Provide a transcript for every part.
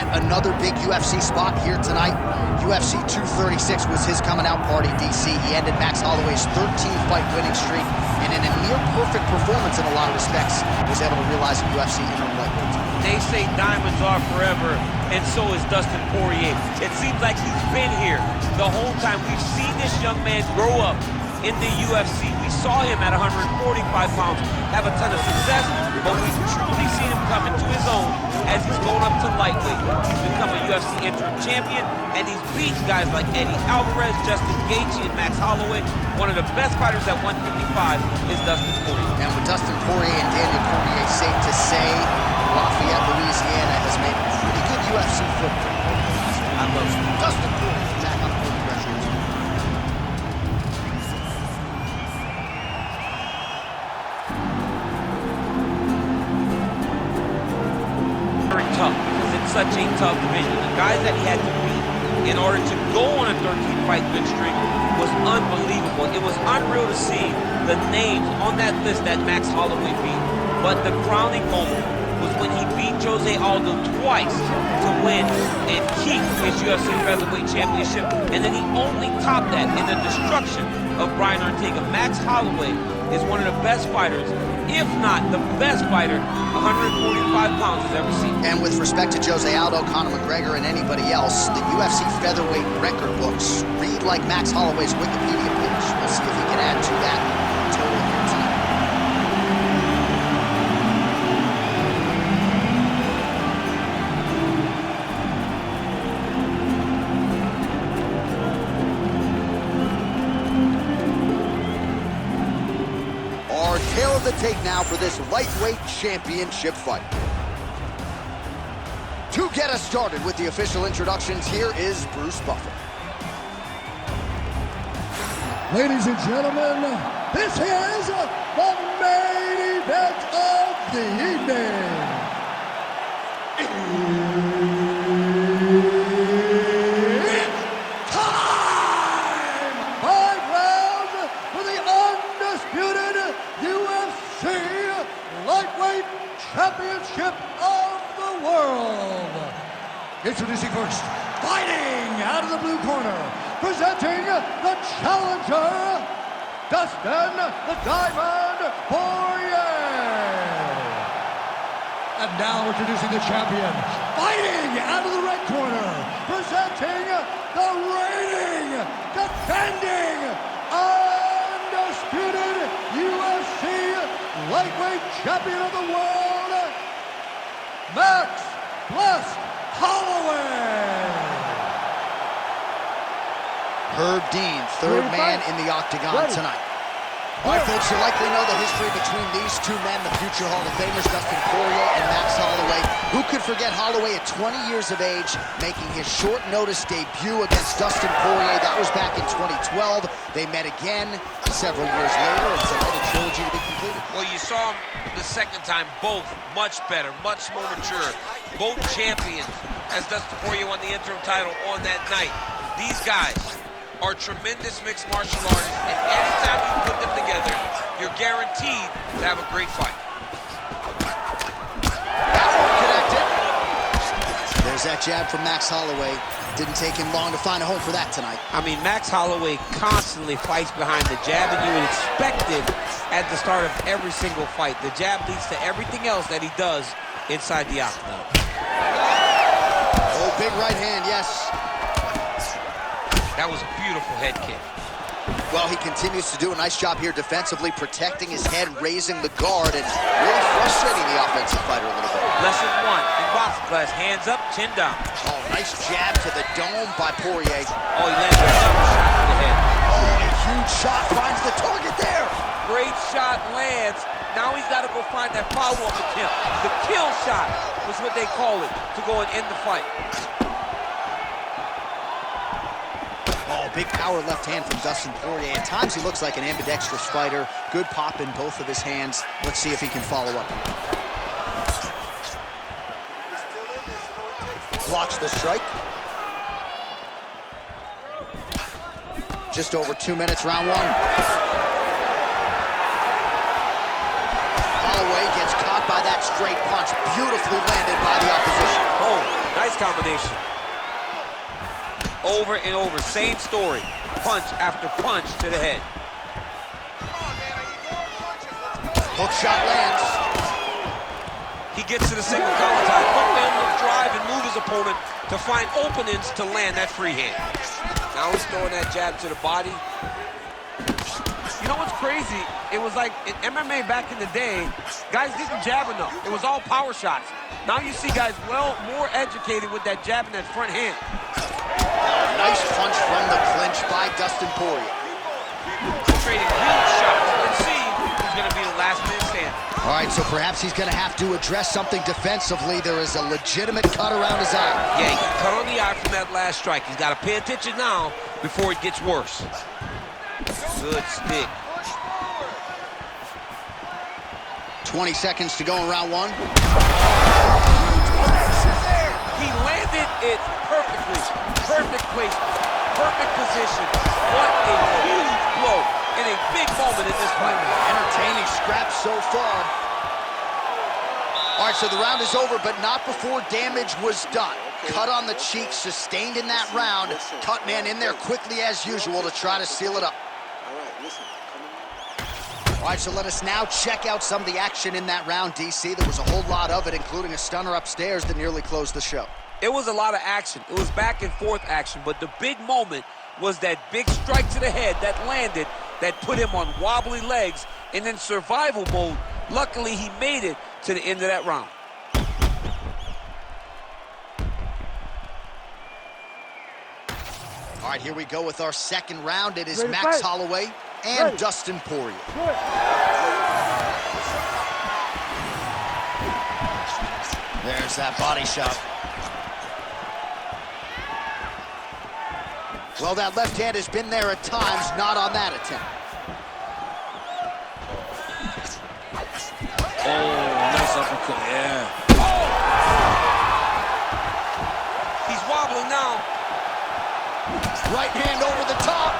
yet another big UFC spot here tonight. UFC 236 was his coming out party, DC. He ended Max Holloway's 13-fight winning streak, and in a near-perfect performance in a lot of respects, was able to realize a UFC interim lightweight title. They say diamonds are forever, and so is Dustin Poirier. It seems like he's been here the whole time. We've seen this young man grow up in the UFC. We saw him at 145 pounds have a ton of success, but we've truly seen him come into his own as he's going up to lightweight. He's become a UFC interim champion, and he's beat guys like Eddie Alvarez, Justin Gaethje, and Max Holloway. One of the best fighters at 155 is Dustin Poirier. And with Dustin Poirier and Daniel Cormier, safe to say, Lafayette, Louisiana has made a pretty good UFC footprint. I love Dustin Poirier back on the court pressure. Tough, because it's such a tough division. The guys that he had to beat in order to go on a 13-fight win streak was unbelievable. It was unreal to see the names on that list that Max Holloway beat. But the crowning moment was when he beat Jose Aldo twice to win and keep his UFC featherweight championship, and then he only topped that in the destruction of Brian Ortega. Max Holloway is one of the best fighters, if not the best fighter 145 pounds has ever seen. And with respect to Jose Aldo, Conor McGregor, and anybody else, the UFC featherweight record books read like Max Holloway's Wikipedia page. We'll see if he can add to that total here tonight. Tail of the tape now for this lightweight championship fight. To get us started with the official introductions, here is Bruce Buffer. Ladies and gentlemen, this is the main event of the evening. It's time! 5 rounds for the undisputed UFC Lightweight Championship of the World. Introducing first, fighting out of the blue corner, presenting the challenger, Dustin the Diamond Poirier. And now introducing the champion, fighting out of the red corner, presenting the reigning, defending, undisputed UFC Lightweight Champion of the World, Max Blessed Holloway. Herb Dean, third man in the octagon tonight. All right, folks, you likely know the history between these two men, the future Hall of Famers, Dustin Poirier and Max Holloway. Who could forget Holloway at 20 years of age, making his short-notice debut against Dustin Poirier? That was back in 2012. They met again several years later, and so the trilogy to be completed. Well, you saw them the second time, both much better, much more mature, both champions, as Dustin Poirier won the interim title on that night. These guys are tremendous mixed martial artists, and anytime you put them together, you're guaranteed to have a great fight. That one connected. There's that jab from Max Holloway. Didn't take him long to find a home for that tonight. I mean, Max Holloway constantly fights behind the jab, and you would expect it at the start of every single fight. The jab leads to everything else that he does inside the octagon. Oh, big right hand, yes. That was a beautiful head kick. Well, he continues to do a nice job here defensively, protecting his head, raising the guard, and really frustrating the offensive fighter a little bit. Lesson 1 in boxing class, hands up, chin down. Oh, nice jab to the dome by Poirier. Oh, he lands another shot to the head. Oh, a huge shot finds the target there. Great shot lands. Now he's got to go find that follow-up attempt. The kill shot was what they call it, to go and end the fight. Oh, big power left hand from Dustin Poirier. At times he looks like an ambidextrous fighter. Good pop in both of his hands. Let's see if he can follow up. Blocks the strike. Just over 2 minutes, round 1. Holloway gets caught by that straight punch, beautifully landed by the opposition. Oh, nice combination. Over and over, same story. Punch after punch to the head. Hook shot lands. He gets to the single counter time. Hook in the drive and move his opponent to find openings to land that free hand. Now he's throwing that jab to the body. You know what's crazy? It was like in MMA back in the day, guys didn't jab enough. It was all power shots. Now you see guys more educated with that jab and that front hand. Nice punch from the clinch by Dustin Poirier. Trading huge shots. Let's see who's going to be the last man standing. All right, so perhaps he's going to have to address something defensively. There is a legitimate cut around his eye. Yeah, he cut on the eye from that last strike. He's got to pay attention now before it gets worse. Good stick. 20 seconds to go in round one. He landed it perfectly. Perfect placement. Perfect position. What a huge blow in a big moment in this fight. Entertaining scraps so far. All right, so the round is over, but not before damage was done. Cut on the cheek, sustained in that round. Cut man in there quickly as usual to try to seal it up. All right, so let us now check out some of the action in that round, DC. There was a whole lot of it, including a stunner upstairs that nearly closed the show. It was a lot of action. It was back and forth action, but the big moment was that big strike to the head that landed, that put him on wobbly legs, and in survival mode, luckily he made it to the end of that round. All right, here we go with our second round. It is Max Holloway and Dustin Poirier. There's that body shot. Well, that left hand has been there at times, not on that attempt. Oh, nice uppercut, yeah. Oh! He's wobbling now. Right hand over the top.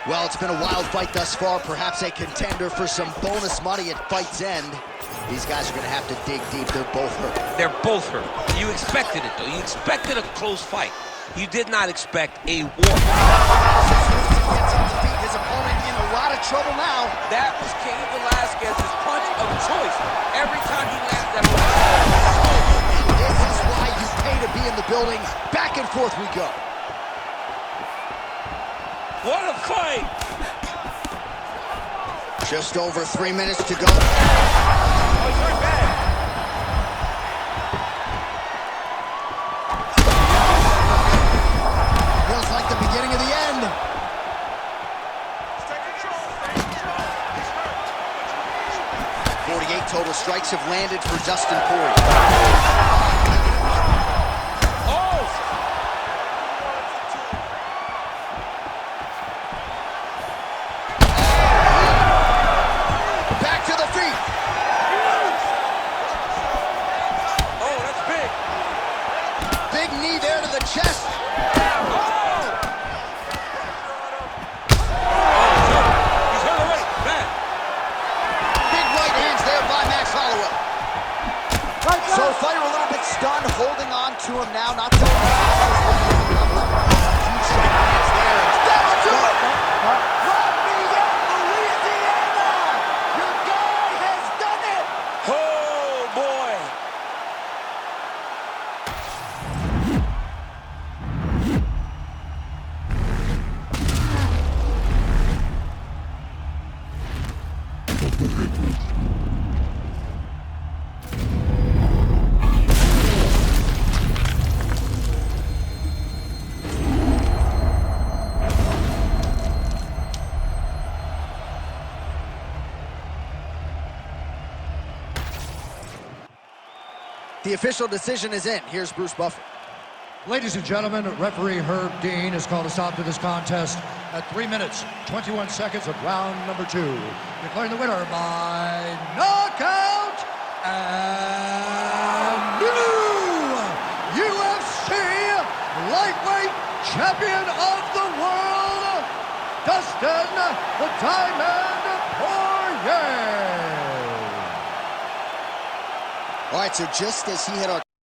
Well, it's been a wild fight thus far, perhaps a contender for some bonus money at fight's end. These guys are going to have to dig deep. They're both hurt. They're both hurt. You expected it, though. You expected a close fight. You did not expect a war. Gets on the feet. His opponent in a lot of trouble now. That was Cain Velasquez's punch of choice. Every time he landed that punch. And this is why you pay to be in the building. Back and forth we go. What a fight! Just over 3 minutes to go. Oh, he's very bad. Feels like the beginning of the end. Stay control. 48 total strikes have landed for Dustin Poirier. Chest. He's hurt already. Bad. Big right hands there by Max Holloway. So fighter a little bit stunned, holding on to him now, not so much. Huge strike hands there. Down to it. From Louisiana, your guy has done it. Oh boy. The official decision is in. Here's Bruce Buffer. Ladies and gentlemen, referee Herb Dean has called a stop to this contest at 3 minutes, 21 seconds of round number 2. Declaring the winner by knockout and new UFC lightweight champion of the world, Dustin Dustin the Diamond Poirier. All right, so just as he had